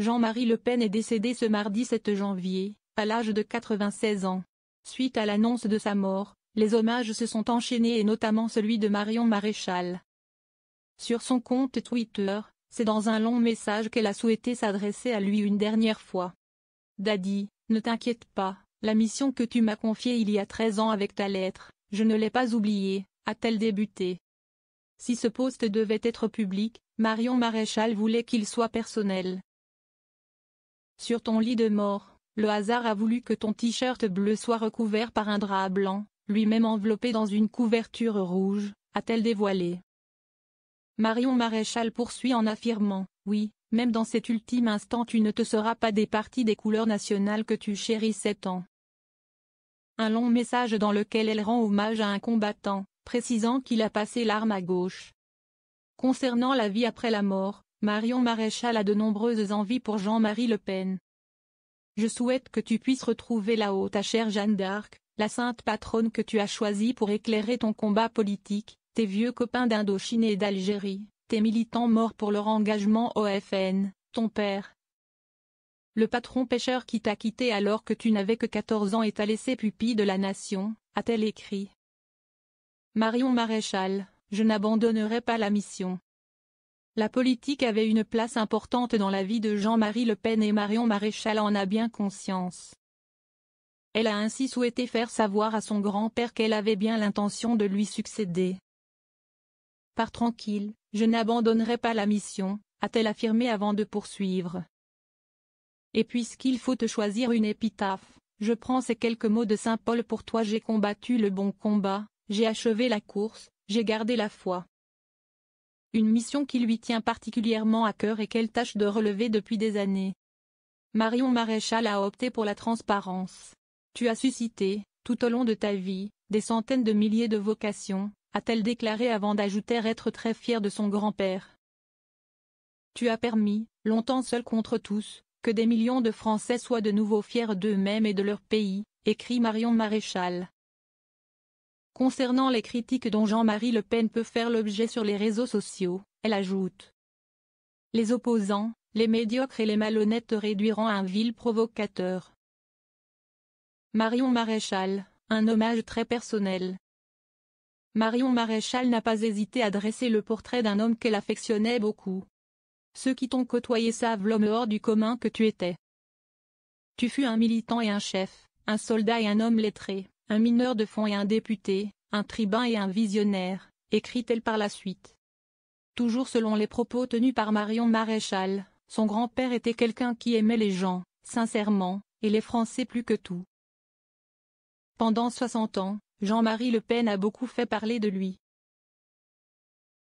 Jean-Marie Le Pen est décédé ce mardi 7 janvier, à l'âge de 96 ans. Suite à l'annonce de sa mort, les hommages se sont enchaînés et notamment celui de Marion Maréchal. Sur son compte Twitter, c'est dans un long message qu'elle a souhaité s'adresser à lui une dernière fois. Daddy, ne t'inquiète pas, la mission que tu m'as confiée il y a 13 ans avec ta lettre, je ne l'ai pas oubliée, a-t-elle débuté. Si ce post devait être public, Marion Maréchal voulait qu'il soit personnel. Sur ton lit de mort, le hasard a voulu que ton t-shirt bleu soit recouvert par un drap blanc, lui-même enveloppé dans une couverture rouge, a-t-elle dévoilé. Marion Maréchal poursuit en affirmant, oui, même dans cet ultime instant tu ne te seras pas départie des couleurs nationales que tu chérissais tant. Un long message dans lequel elle rend hommage à un combattant, précisant qu'il a passé l'arme à gauche. Concernant la vie après la mort, Marion Maréchal a de nombreuses envies pour Jean-Marie Le Pen. Je souhaite que tu puisses retrouver là-haut ta chère Jeanne d'Arc, la sainte patronne que tu as choisie pour éclairer ton combat politique, tes vieux copains d'Indochine et d'Algérie, tes militants morts pour leur engagement au FN, ton père. Le patron pêcheur qui t'a quitté alors que tu n'avais que 14 ans et t'a laissé pupille de la nation, a-t-elle écrit. Marion Maréchal, je n'abandonnerai pas la mission. La politique avait une place importante dans la vie de Jean-Marie Le Pen et Marion Maréchal en a bien conscience. Elle a ainsi souhaité faire savoir à son grand-père qu'elle avait bien l'intention de lui succéder. Pars tranquille, je n'abandonnerai pas la mission, a-t-elle affirmé avant de poursuivre. Et puisqu'il faut te choisir une épitaphe, je prends ces quelques mots de saint Paul pour toi. J'ai combattu le bon combat, j'ai achevé la course, j'ai gardé la foi. Une mission qui lui tient particulièrement à cœur et qu'elle tâche de relever depuis des années. Marion Maréchal a opté pour la transparence. Tu as suscité, tout au long de ta vie, des centaines de milliers de vocations, a-t-elle déclaré avant d'ajouter être très fière de son grand-père. Tu as permis, longtemps seul contre tous, que des millions de Français soient de nouveau fiers d'eux-mêmes et de leur pays, écrit Marion Maréchal. Concernant les critiques dont Jean-Marie Le Pen peut faire l'objet sur les réseaux sociaux, elle ajoute. Les opposants, les médiocres et les malhonnêtes te réduiront à un vil provocateur. Marion Maréchal, un hommage très personnel. Marion Maréchal n'a pas hésité à dresser le portrait d'un homme qu'elle affectionnait beaucoup. Ceux qui t'ont côtoyé savent l'homme hors du commun que tu étais. Tu fus un militant et un chef, un soldat et un homme lettré, un mineur de fond et un député, un tribun et un visionnaire, écrit-elle par la suite. Toujours selon les propos tenus par Marion Maréchal, son grand-père était quelqu'un qui aimait les gens, sincèrement, et les Français plus que tout. Pendant 60 ans, Jean-Marie Le Pen a beaucoup fait parler de lui.